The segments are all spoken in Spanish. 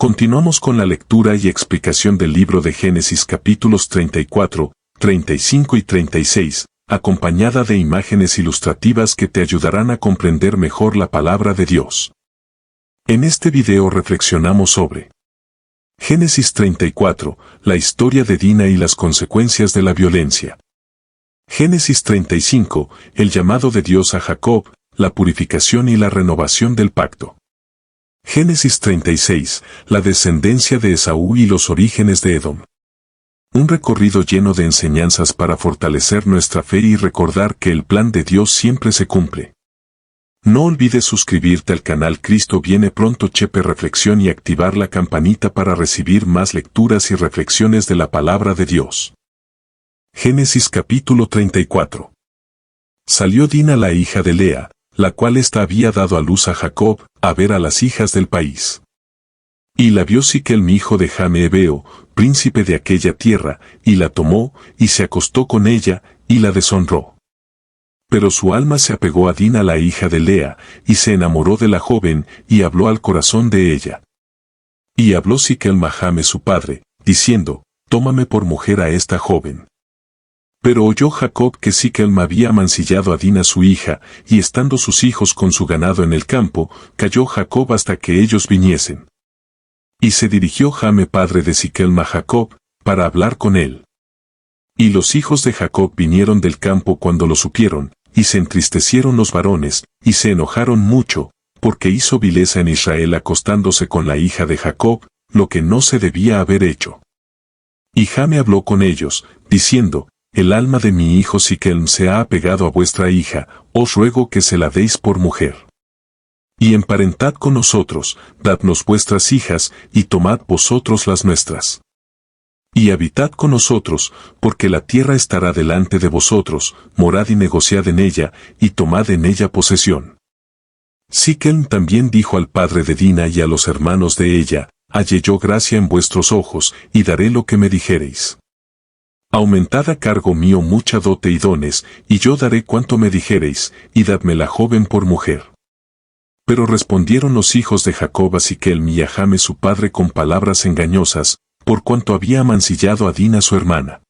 Continuamos con la lectura y explicación del libro de Génesis capítulos 34, 35 y 36, acompañada de imágenes ilustrativas que te ayudarán a comprender mejor la palabra de Dios. En este video reflexionamos sobre Génesis 34, la historia de Dina y las consecuencias de la violencia. Génesis 35, el llamado de Dios a Jacob, la purificación y la renovación del pacto. Génesis 36, la descendencia de Esaú y los orígenes de Edom. Un recorrido lleno de enseñanzas para fortalecer nuestra fe y recordar que el plan de Dios siempre se cumple. No olvides suscribirte al canal Cristo Viene Pronto Chepe Reflexión y activar la campanita para recibir más lecturas y reflexiones de la palabra de Dios. Génesis capítulo 34. Salió Dina la hija de Lea, la cual ésta había dado a luz a Jacob, a ver a las hijas del país. Y la vio Siquem hijo de Jame Hebeo, príncipe de aquella tierra, y la tomó, y se acostó con ella, y la deshonró. Pero su alma se apegó a Dina la hija de Lea, y se enamoró de la joven, y habló al corazón de ella. Y habló Siquem a Jame su padre, diciendo, tómame por mujer a esta joven. Pero oyó Jacob que Siquem había amancillado a Dina su hija, y estando sus hijos con su ganado en el campo, calló Jacob hasta que ellos viniesen. Y se dirigió Jame padre de Siquem a Jacob, para hablar con él. Y los hijos de Jacob vinieron del campo cuando lo supieron, y se entristecieron los varones, y se enojaron mucho, porque hizo vileza en Israel acostándose con la hija de Jacob, lo que no se debía haber hecho. Y Jame habló con ellos, diciendo, el alma de mi hijo Siquem se ha apegado a vuestra hija, os ruego que se la deis por mujer. Y emparentad con nosotros, dadnos vuestras hijas, y tomad vosotros las nuestras. Y habitad con nosotros, porque la tierra estará delante de vosotros, morad y negociad en ella, y tomad en ella posesión. Siquem también dijo al padre de Dina y a los hermanos de ella, hallé yo gracia en vuestros ojos, y daré lo que me dijereis. Aumentad a cargo mío mucha dote y dones, y yo daré cuanto me dijereis, y dadme la joven por mujer. Pero respondieron los hijos de Jacob a Siquem y a Jame su padre con palabras engañosas, por cuanto había amancillado a Dina su hermana.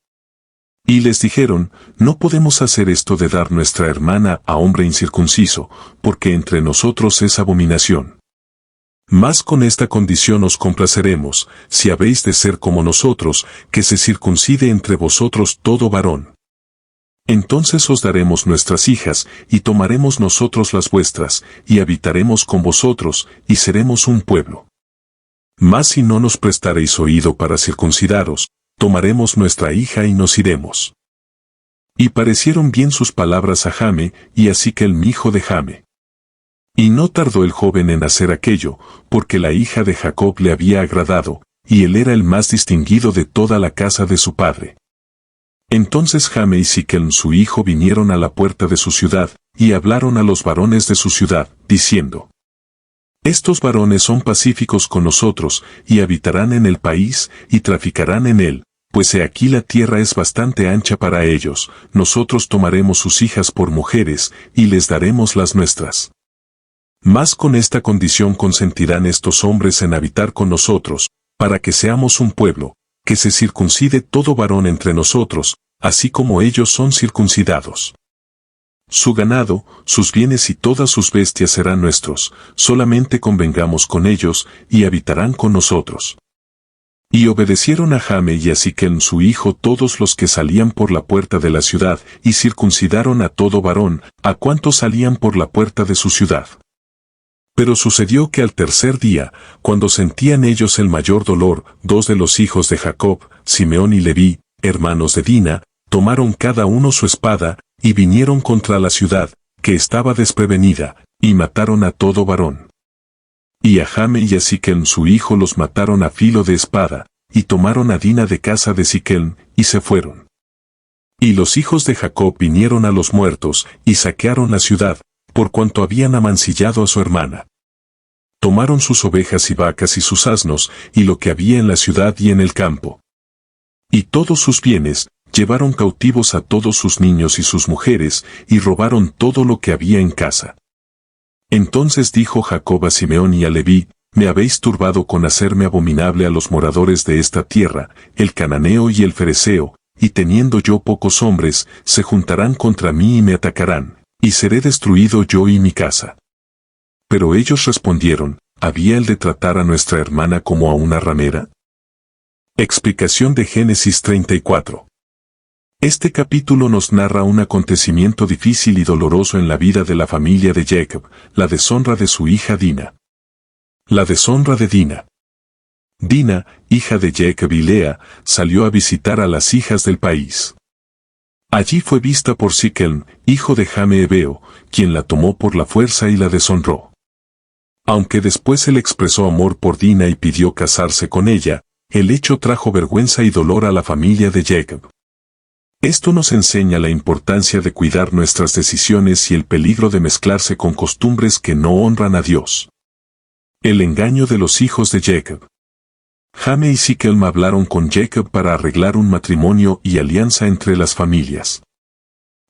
Y les dijeron, no podemos hacer esto de dar nuestra hermana a hombre incircunciso, porque entre nosotros es abominación. Mas con esta condición os complaceremos, si habéis de ser como nosotros, que se circuncide entre vosotros todo varón. Entonces os daremos nuestras hijas, y tomaremos nosotros las vuestras, y habitaremos con vosotros, y seremos un pueblo. Mas si no nos prestareis oído para circuncidaros, tomaremos nuestra hija y nos iremos. Y parecieron bien sus palabras a Jame, y a Siquem hijo de Jame. Y no tardó el joven en hacer aquello, porque la hija de Jacob le había agradado, y él era el más distinguido de toda la casa de su padre. Entonces Jame y Siquem su hijo vinieron a la puerta de su ciudad, y hablaron a los varones de su ciudad, diciendo, estos varones son pacíficos con nosotros, y habitarán en el país, y traficarán en él, pues he aquí la tierra es bastante ancha para ellos, nosotros tomaremos sus hijas por mujeres, y les daremos las nuestras. Mas con esta condición consentirán estos hombres en habitar con nosotros, para que seamos un pueblo, que se circuncide todo varón entre nosotros, así como ellos son circuncidados. Su ganado, sus bienes y todas sus bestias serán nuestros, solamente convengamos con ellos, y habitarán con nosotros. Y obedecieron a Jame y a Siquem su hijo todos los que salían por la puerta de la ciudad, y circuncidaron a todo varón, a cuantos salían por la puerta de su ciudad. Pero sucedió que al tercer día, cuando sentían ellos el mayor dolor, dos de los hijos de Jacob, Simeón y Leví, hermanos de Dina, tomaron cada uno su espada, y vinieron contra la ciudad, que estaba desprevenida, y mataron a todo varón. Y a Jame y a Siquem su hijo los mataron a filo de espada, y tomaron a Dina de casa de Siquem, y se fueron. Y los hijos de Jacob vinieron a los muertos, y saquearon la ciudad, por cuanto habían amancillado a su hermana. Tomaron sus ovejas y vacas y sus asnos, y lo que había en la ciudad y en el campo. Y todos sus bienes, llevaron cautivos a todos sus niños y sus mujeres, y robaron todo lo que había en casa. Entonces dijo Jacob a Simeón y a Leví, Me habéis turbado con hacerme abominable a los moradores de esta tierra, el cananeo y el fereceo, y teniendo yo pocos hombres, se juntarán contra mí y me atacarán, y seré destruido yo y mi casa. Pero ellos respondieron, ¿había el de tratar a nuestra hermana como a una ramera? Explicación de Génesis 34. Este capítulo nos narra un acontecimiento difícil y doloroso en la vida de la familia de Jacob, la deshonra de su hija Dina. La deshonra de Dina. Dina, hija de Jacob y Lea, salió a visitar a las hijas del país. Allí fue vista por Siquem, hijo de Jame Hebeo, quien la tomó por la fuerza y la deshonró. Aunque después él expresó amor por Dina y pidió casarse con ella, el hecho trajo vergüenza y dolor a la familia de Jacob. Esto nos enseña la importancia de cuidar nuestras decisiones y el peligro de mezclarse con costumbres que no honran a Dios. El engaño de los hijos de Jacob. Jame y Siquem hablaron con Jacob para arreglar un matrimonio y alianza entre las familias.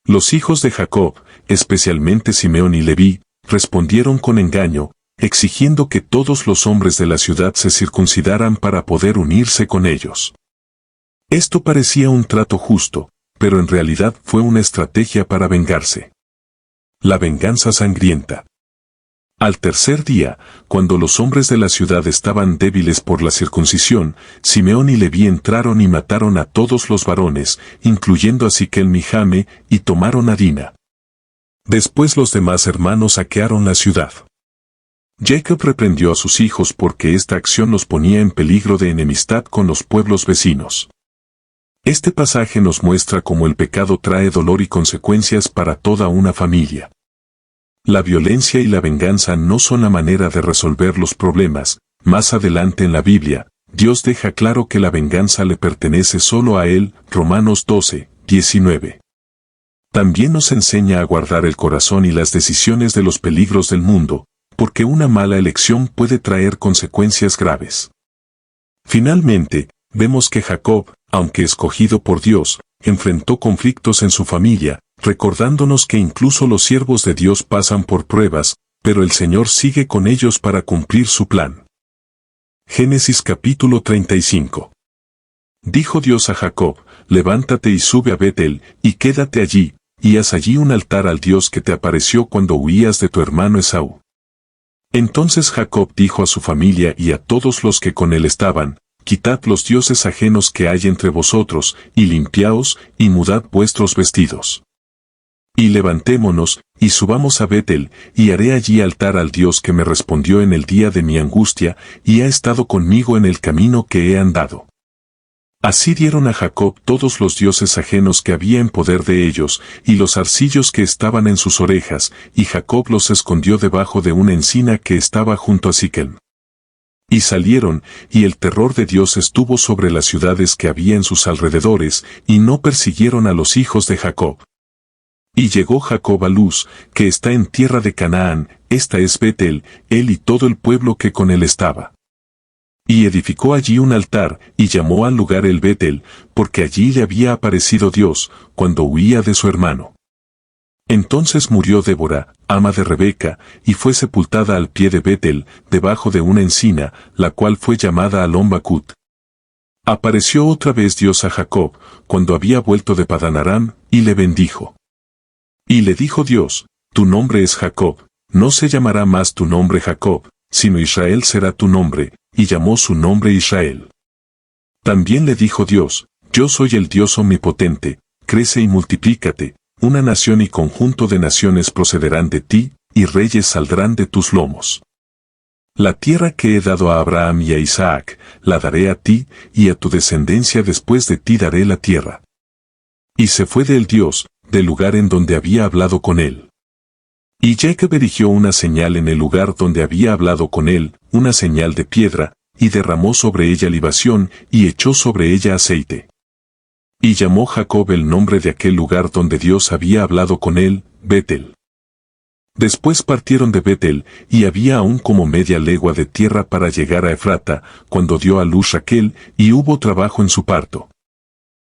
Los hijos de Jacob, especialmente Simeón y Leví, respondieron con engaño, exigiendo que todos los hombres de la ciudad se circuncidaran para poder unirse con ellos. Esto parecía un trato justo, pero en realidad fue una estrategia para vengarse. La venganza sangrienta. Al tercer día, cuando los hombres de la ciudad estaban débiles por la circuncisión, Simeón y Leví entraron y mataron a todos los varones, incluyendo a Siquem y Jame, y tomaron a Dina. Después los demás hermanos saquearon la ciudad. Jacob reprendió a sus hijos porque esta acción los ponía en peligro de enemistad con los pueblos vecinos. Este pasaje nos muestra cómo el pecado trae dolor y consecuencias para toda una familia. La violencia y la venganza no son la manera de resolver los problemas. Más adelante en la Biblia, Dios deja claro que la venganza le pertenece solo a Él, Romanos 12, 19. También nos enseña a guardar el corazón y las decisiones de los peligros del mundo, porque una mala elección puede traer consecuencias graves. Finalmente, vemos que Jacob, aunque escogido por Dios, enfrentó conflictos en su familia, recordándonos que incluso los siervos de Dios pasan por pruebas, pero el Señor sigue con ellos para cumplir su plan. Génesis capítulo 35. Dijo Dios a Jacob, levántate y sube a Betel, y quédate allí, y haz allí un altar al Dios que te apareció cuando huías de tu hermano Esaú. Entonces Jacob dijo a su familia y a todos los que con él estaban, quitad los dioses ajenos que hay entre vosotros, y limpiaos, y mudad vuestros vestidos. Y levantémonos, y subamos a Betel, y haré allí altar al Dios que me respondió en el día de mi angustia, y ha estado conmigo en el camino que he andado. Así dieron a Jacob todos los dioses ajenos que había en poder de ellos, y los arcillos que estaban en sus orejas, y Jacob los escondió debajo de una encina que estaba junto a Siquem. Y salieron, y el terror de Dios estuvo sobre las ciudades que había en sus alrededores, y no persiguieron a los hijos de Jacob. Y llegó Jacob a Luz, que está en tierra de Canaán, esta es Betel, él y todo el pueblo que con él estaba. Y edificó allí un altar, y llamó al lugar el Betel, porque allí le había aparecido Dios, cuando huía de su hermano. Entonces murió Débora, ama de Rebeca, y fue sepultada al pie de Betel, debajo de una encina, la cual fue llamada Alon-Bacut. Apareció otra vez Dios a Jacob, cuando había vuelto de Padán Aram, y le bendijo. Y le dijo Dios, tu nombre es Jacob, no se llamará más tu nombre Jacob, sino Israel será tu nombre, y llamó su nombre Israel. También le dijo Dios, yo soy el Dios omnipotente, crece y multiplícate, una nación y conjunto de naciones procederán de ti, y reyes saldrán de tus lomos. La tierra que he dado a Abraham y a Isaac, la daré a ti, y a tu descendencia después de ti daré la tierra. Y se fue del Dios, del lugar en donde había hablado con él. Y Jacob erigió una señal en el lugar donde había hablado con él, una señal de piedra, y derramó sobre ella libación, y echó sobre ella aceite. Y llamó Jacob el nombre de aquel lugar donde Dios había hablado con él, Betel. Después partieron de Betel, y había aún como media legua de tierra para llegar a Efrata, cuando dio a luz Raquel, y hubo trabajo en su parto.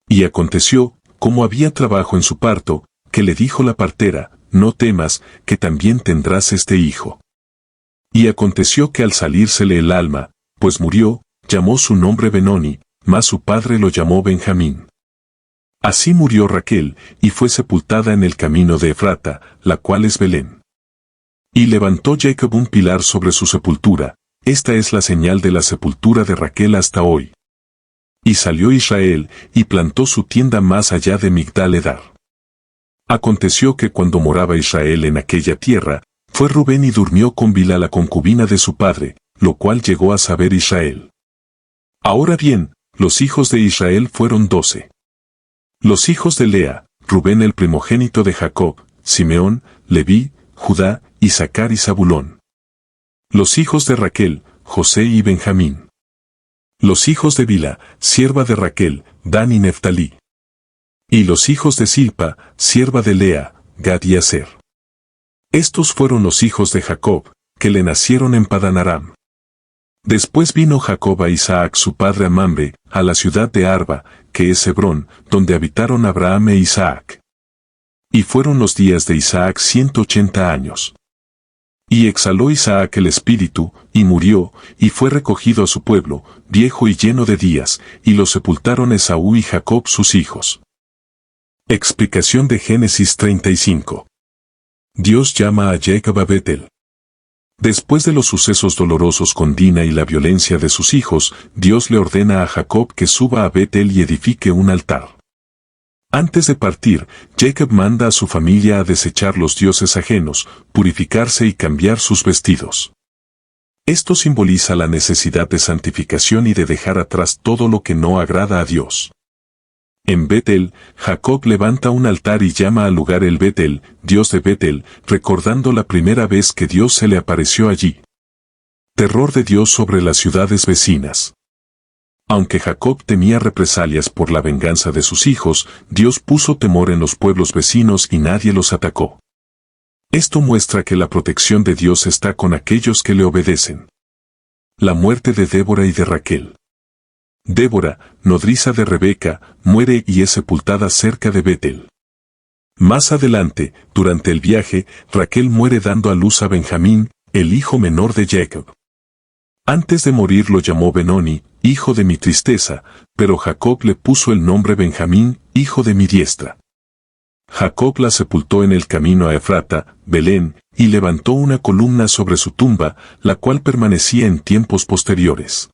Y aconteció, como había trabajo en su parto, que le dijo la partera, no temas, que también tendrás este hijo. Y aconteció que al salírsele el alma, pues murió, llamó su nombre Benoni, mas su padre lo llamó Benjamín. Así murió Raquel, y fue sepultada en el camino de Efrata, la cual es Belén. Y levantó Jacob un pilar sobre su sepultura, esta es la señal de la sepultura de Raquel hasta hoy. Y salió Israel, y plantó su tienda más allá de Migdal-edar. Aconteció que cuando moraba Israel en aquella tierra, fue Rubén y durmió con Bilha la concubina de su padre, lo cual llegó a saber Israel. Ahora bien, los hijos de Israel fueron 12. Los hijos de Lea, Rubén el primogénito de Jacob, Simeón, Leví, Judá, Isaacar y Zabulón. Los hijos de Raquel, José y Benjamín. Los hijos de Bilha, sierva de Raquel, Dan y Neftalí. Y los hijos de Silpa, sierva de Lea, Gad y Aser. Estos fueron los hijos de Jacob, que le nacieron en Padán Aram. Después vino Jacob a Isaac su padre a Mamre, a la ciudad de Arba, que es Hebrón, donde habitaron Abraham e Isaac. Y fueron los días de Isaac 180 años. Y exhaló Isaac el espíritu, y murió, y fue recogido a su pueblo, viejo y lleno de días, y lo sepultaron Esaú y Jacob sus hijos. Explicación de Génesis 35. Dios llama a Jacob a Betel. Después de los sucesos dolorosos con Dina y la violencia de sus hijos, Dios le ordena a Jacob que suba a Betel y edifique un altar. Antes de partir, Jacob manda a su familia a desechar los dioses ajenos, purificarse y cambiar sus vestidos. Esto simboliza la necesidad de santificación y de dejar atrás todo lo que no agrada a Dios. En Betel, Jacob levanta un altar y llama al lugar el Betel, Dios de Betel, recordando la primera vez que Dios se le apareció allí. Terror de Dios sobre las ciudades vecinas. Aunque Jacob temía represalias por la venganza de sus hijos, Dios puso temor en los pueblos vecinos y nadie los atacó. Esto muestra que la protección de Dios está con aquellos que le obedecen. La muerte de Débora y de Raquel. Débora, nodriza de Rebeca, muere y es sepultada cerca de Betel. Más adelante, durante el viaje, Raquel muere dando a luz a Benjamín, el hijo menor de Jacob. Antes de morir lo llamó Benoni, hijo de mi tristeza, pero Jacob le puso el nombre Benjamín, hijo de mi diestra. Jacob la sepultó en el camino a Efrata, Belén, y levantó una columna sobre su tumba, la cual permanecía en tiempos posteriores.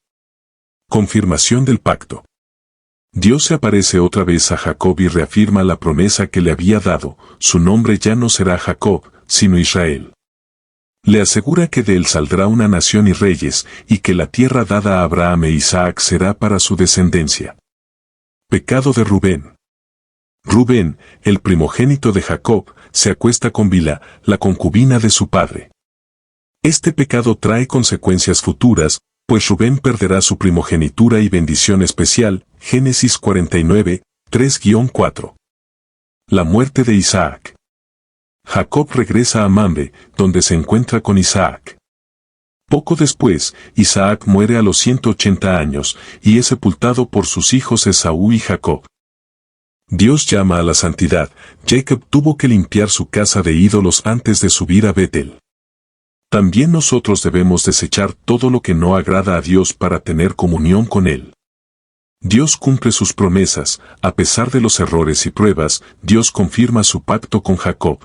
Confirmación del pacto. Dios se aparece otra vez a Jacob y reafirma la promesa que le había dado, su nombre ya no será Jacob, sino Israel. Le asegura que de él saldrá una nación y reyes, y que la tierra dada a Abraham e Isaac será para su descendencia. Pecado de Rubén. Rubén, el primogénito de Jacob, se acuesta con Bilha, la concubina de su padre. Este pecado trae consecuencias futuras, pues Rubén perderá su primogenitura y bendición especial, Génesis 49, 3-4. La muerte de Isaac. Jacob regresa a Mamre, donde se encuentra con Isaac. Poco después, Isaac muere a los 180 años, y es sepultado por sus hijos Esaú y Jacob. Dios llama a la santidad. Jacob tuvo que limpiar su casa de ídolos antes de subir a Betel. También nosotros debemos desechar todo lo que no agrada a Dios para tener comunión con Él. Dios cumple sus promesas, a pesar de los errores y pruebas, Dios confirma su pacto con Jacob.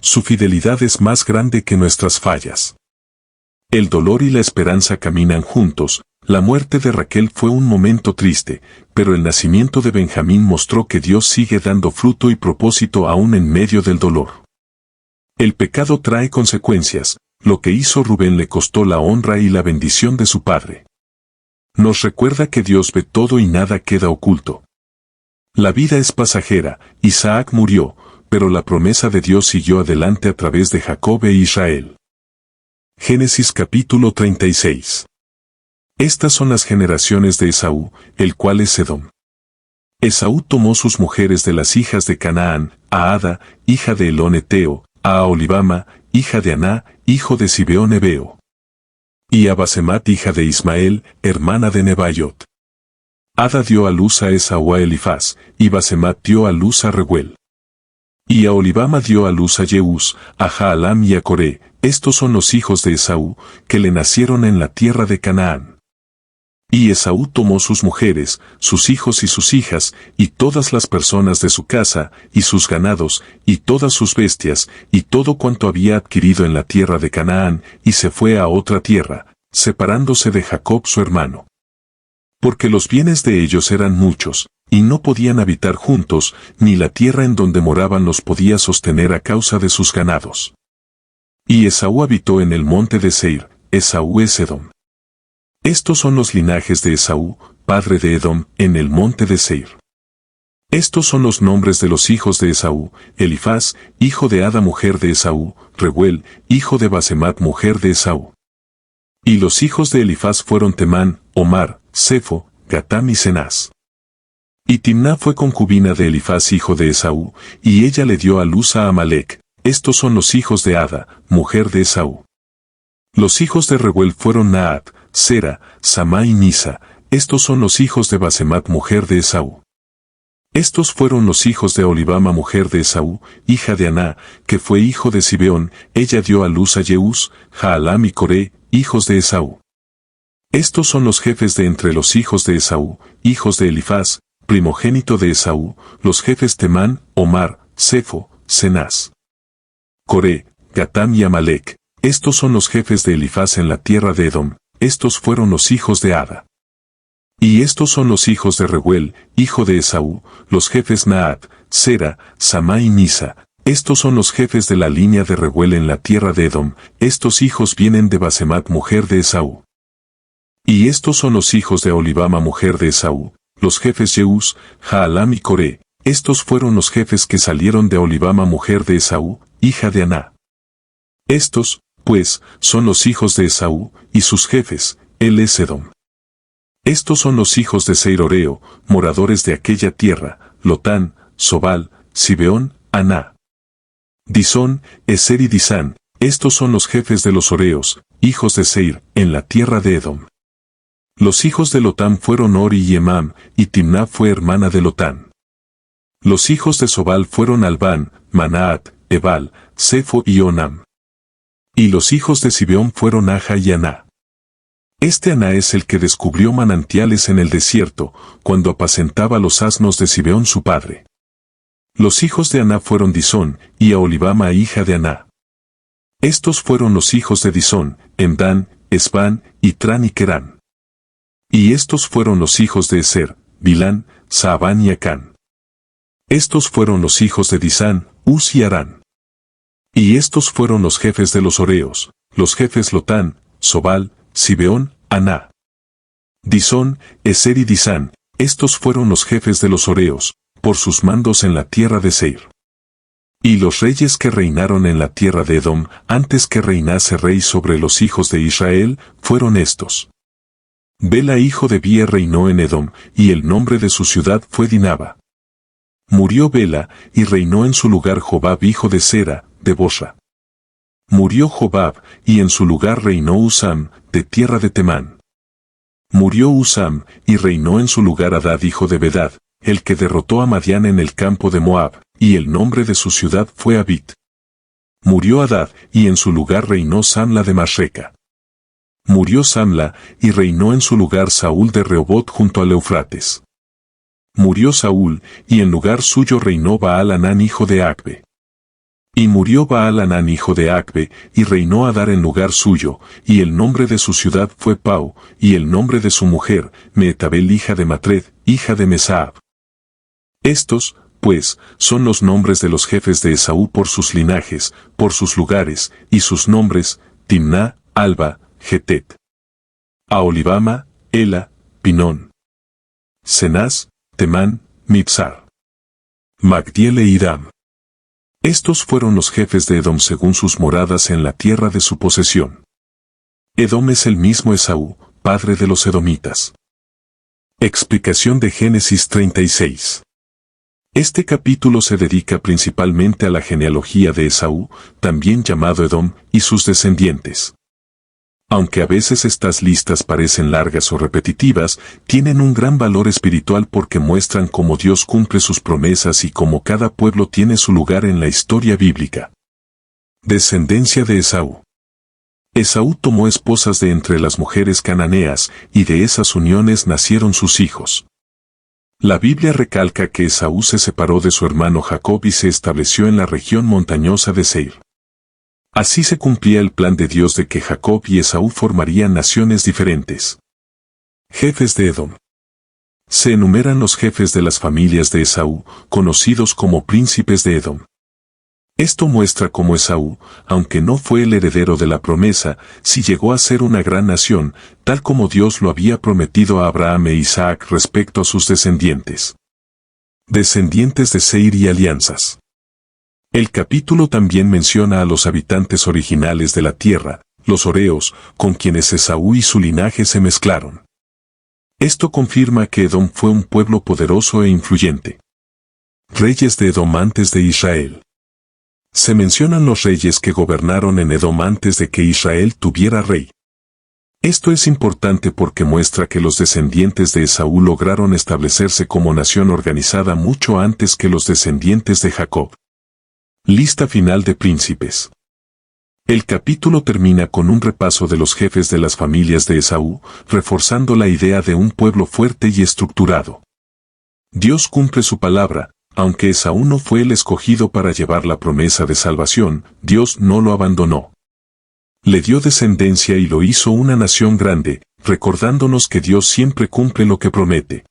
Su fidelidad es más grande que nuestras fallas. El dolor y la esperanza caminan juntos. La muerte de Raquel fue un momento triste, pero el nacimiento de Benjamín mostró que Dios sigue dando fruto y propósito aún en medio del dolor. El pecado trae consecuencias. Lo que hizo Rubén le costó la honra y la bendición de su padre. Nos recuerda que Dios ve todo y nada queda oculto. La vida es pasajera. Isaac murió, pero la promesa de Dios siguió adelante a través de Jacob e Israel. Génesis capítulo 36. Estas son las generaciones de Esaú, el cual es Edom. Esaú tomó sus mujeres de las hijas de Canaán, a Ada, hija de Elón Eteo, a Aholibama, hija de Aná, hijo de Zibeón Ebeo. Y a Basemat, hija de Ismael, hermana de Nebaiot. Ada dio a luz a Esaú a Elifaz, y Basemat dio a luz a Reuel. Y Aholibama dio a luz a Jeús, a Jaalam y a Coré. Estos son los hijos de Esaú, que le nacieron en la tierra de Canaán. Y Esaú tomó sus mujeres, sus hijos y sus hijas, y todas las personas de su casa, y sus ganados, y todas sus bestias, y todo cuanto había adquirido en la tierra de Canaán, y se fue a otra tierra, separándose de Jacob su hermano. Porque los bienes de ellos eran muchos, y no podían habitar juntos, ni la tierra en donde moraban los podía sostener a causa de sus ganados. Y Esaú habitó en el monte de Seir. Esaú es Edom. Estos son los linajes de Esaú, padre de Edom, en el monte de Seir. Estos son los nombres de los hijos de Esaú: Elifaz, hijo de Ada mujer de Esaú; Reuel, hijo de Basemat mujer de Esaú. Y los hijos de Elifaz fueron Temán, Omar, Sefo, Gatam y Cenaz. Y Timná fue concubina de Elifaz hijo de Esaú, y ella le dio a luz a Amalec. Estos son los hijos de Ada, mujer de Esaú. Los hijos de Reuel fueron Naat, Sera, Samá y Nisa. Estos son los hijos de Basemat mujer de Esaú. Estos fueron los hijos de Aholibama mujer de Esaú, hija de Aná, que fue hijo de Zibeón. Ella dio a luz a Jeús, Jaalam y Coré, hijos de Esaú. Estos son los jefes de entre los hijos de Esaú, hijos de Elifaz, primogénito de Esaú, los jefes Temán, Omar, Sefo, Cenaz, Coré, Gatam y Amalec. Estos son los jefes de Elifaz en la tierra de Edom. Estos fueron los hijos de Ada. Y estos son los hijos de Reuel, hijo de Esaú, los jefes Naat, Sera, Samá y Nisa. Estos son los jefes de la línea de Reuel en la tierra de Edom. Estos hijos vienen de Basemat mujer de Esaú. Y estos son los hijos de Aholibama mujer de Esaú, los jefes Jeús, Jaalam y Coré. Estos fueron los jefes que salieron de Aholibama mujer de Esaú, hija de Aná. Estos, pues, son los hijos de Esaú, y sus jefes. Él es Edom. Estos son los hijos de Seir Oreo, moradores de aquella tierra: Lotán, Sobal, Zibeón, Aná, Disón, Eser y Disán. Estos son los jefes de los Oreos, hijos de Seir, en la tierra de Edom. Los hijos de Lotán fueron Ori y Emam, y Timná fue hermana de Lotán. Los hijos de Sobal fueron Albán, Manaat, Ebal, Sefo y Onam. Y los hijos de Zibeón fueron Aja y Aná. Este Aná es el que descubrió manantiales en el desierto, cuando apacentaba los asnos de Zibeón su padre. Los hijos de Aná fueron Disón, y Aholibama hija de Aná. Estos fueron los hijos de Disón: Emdán, Esbán, Itrán y Querán. Y estos fueron los hijos de Eser: Bilán, Saabán y Acán. Estos fueron los hijos de Disán: Uz y Arán. Y estos fueron los jefes de los Oreos, los jefes Lotán, Sobal, Zibeón, Aná, Disón, Eser y Disán. Estos fueron los jefes de los Oreos, por sus mandos en la tierra de Seir. Y los reyes que reinaron en la tierra de Edom, antes que reinase rey sobre los hijos de Israel, fueron estos. Bela hijo de Bie reinó en Edom, y el nombre de su ciudad fue Dinaba. Murió Bela, y reinó en su lugar Jobab hijo de Sera, de Bosra. Murió Jobab, y en su lugar reinó Usam, de tierra de Temán. Murió Usam, y reinó en su lugar Hadad hijo de Bedad, el que derrotó a Madián en el campo de Moab, y el nombre de su ciudad fue Abit. Murió Hadad, y en su lugar reinó Samla de Masreca. Murió Samla, y reinó en su lugar Saúl de Rehobot junto al Eufrates. Murió Saúl, y en lugar suyo reinó Baal-Hanán hijo de Acbe. Y murió Baal-Hanán hijo de Acbe, y reinó Adar en lugar suyo, y el nombre de su ciudad fue Pau, y el nombre de su mujer, Meetabel hija de Matred, hija de Mesaab. Estos, pues, son los nombres de los jefes de Esaú por sus linajes, por sus lugares, y sus nombres: Timná, Alba, Getet, Aholibama, Ela, Pinón, Cenaz, Temán, Mibzar, Magdiel e Iram. Estos fueron los jefes de Edom según sus moradas en la tierra de su posesión. Edom es el mismo Esaú, padre de los edomitas. Explicación de Génesis 36. Este capítulo se dedica principalmente a la genealogía de Esaú, también llamado Edom, y sus descendientes. Aunque a veces estas listas parecen largas o repetitivas, tienen un gran valor espiritual porque muestran cómo Dios cumple sus promesas y cómo cada pueblo tiene su lugar en la historia bíblica. Descendencia de Esaú. Esaú tomó esposas de entre las mujeres cananeas, y de esas uniones nacieron sus hijos. La Biblia recalca que Esaú se separó de su hermano Jacob y se estableció en la región montañosa de Seir. Así se cumplía el plan de Dios de que Jacob y Esaú formarían naciones diferentes. Jefes de Edom. Se enumeran los jefes de las familias de Esaú, conocidos como príncipes de Edom. Esto muestra cómo Esaú, aunque no fue el heredero de la promesa, sí llegó a ser una gran nación, tal como Dios lo había prometido a Abraham e Isaac respecto a sus descendientes. Descendientes de Seir y alianzas. El capítulo también menciona a los habitantes originales de la tierra, los horeos, con quienes Esaú y su linaje se mezclaron. Esto confirma que Edom fue un pueblo poderoso e influyente. Reyes de Edom antes de Israel. Se mencionan los reyes que gobernaron en Edom antes de que Israel tuviera rey. Esto es importante porque muestra que los descendientes de Esaú lograron establecerse como nación organizada mucho antes que los descendientes de Jacob. Lista final de príncipes. El capítulo termina con un repaso de los jefes de las familias de Esaú, reforzando la idea de un pueblo fuerte y estructurado. Dios cumple su palabra. Aunque Esaú no fue el escogido para llevar la promesa de salvación, Dios no lo abandonó. Le dio descendencia y lo hizo una nación grande, recordándonos que Dios siempre cumple lo que promete.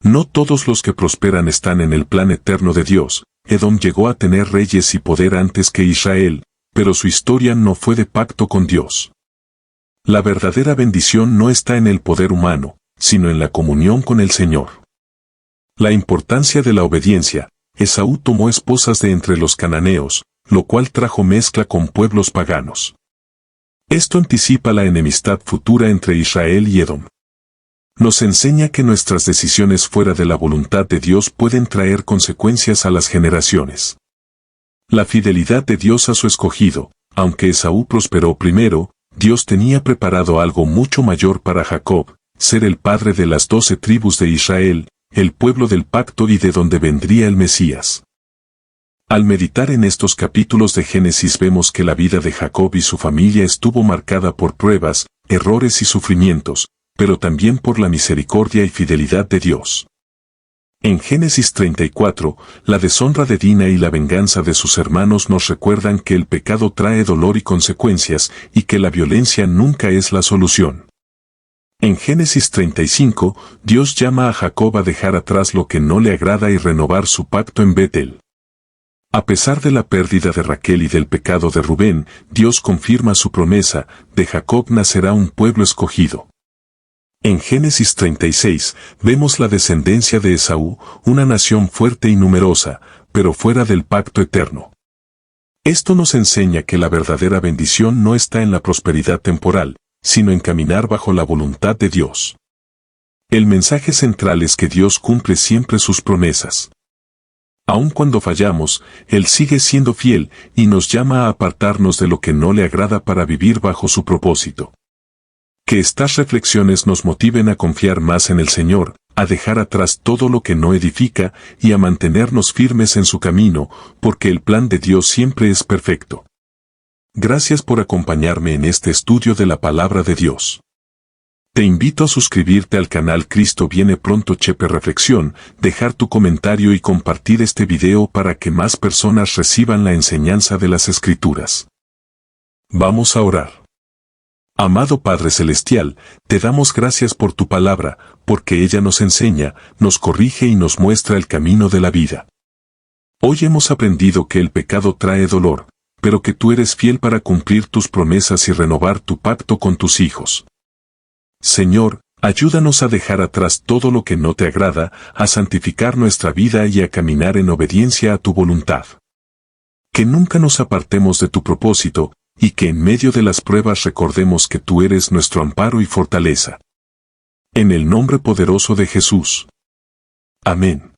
No todos los que prosperan están en el plan eterno de Dios. Edom llegó a tener reyes y poder antes que Israel, pero su historia no fue de pacto con Dios. La verdadera bendición no está en el poder humano, sino en la comunión con el Señor. La importancia de la obediencia. Esaú tomó esposas de entre los cananeos, lo cual trajo mezcla con pueblos paganos. Esto anticipa la enemistad futura entre Israel y Edom. Nos enseña que nuestras decisiones fuera de la voluntad de Dios pueden traer consecuencias a las generaciones. La fidelidad de Dios a su escogido. Aunque Esaú prosperó primero, Dios tenía preparado algo mucho mayor para Jacob, ser el padre de las 12 tribus de Israel, el pueblo del pacto y de donde vendría el Mesías. Al meditar en estos capítulos de Génesis vemos que la vida de Jacob y su familia estuvo marcada por pruebas, errores y sufrimientos, pero también por la misericordia y fidelidad de Dios. En Génesis 34, la deshonra de Dina y la venganza de sus hermanos nos recuerdan que el pecado trae dolor y consecuencias, y que la violencia nunca es la solución. En Génesis 35, Dios llama a Jacob a dejar atrás lo que no le agrada y renovar su pacto en Betel. A pesar de la pérdida de Raquel y del pecado de Rubén, Dios confirma su promesa, de Jacob nacerá un pueblo escogido. En Génesis 36, vemos la descendencia de Esaú, una nación fuerte y numerosa, pero fuera del pacto eterno. Esto nos enseña que la verdadera bendición no está en la prosperidad temporal, sino en caminar bajo la voluntad de Dios. El mensaje central es que Dios cumple siempre sus promesas. Aun cuando fallamos, Él sigue siendo fiel y nos llama a apartarnos de lo que no le agrada para vivir bajo su propósito. Que estas reflexiones nos motiven a confiar más en el Señor, a dejar atrás todo lo que no edifica y a mantenernos firmes en su camino, porque el plan de Dios siempre es perfecto. Gracias por acompañarme en este estudio de la Palabra de Dios. Te invito a suscribirte al canal Cristo Viene Pronto Chepe Reflexión, dejar tu comentario y compartir este video para que más personas reciban la enseñanza de las Escrituras. Vamos a orar. Amado Padre Celestial, te damos gracias por tu palabra, porque ella nos enseña, nos corrige y nos muestra el camino de la vida. Hoy hemos aprendido que el pecado trae dolor, pero que tú eres fiel para cumplir tus promesas y renovar tu pacto con tus hijos. Señor, ayúdanos a dejar atrás todo lo que no te agrada, a santificar nuestra vida y a caminar en obediencia a tu voluntad. Que nunca nos apartemos de tu propósito, y que en medio de las pruebas recordemos que tú eres nuestro amparo y fortaleza. En el nombre poderoso de Jesús. Amén.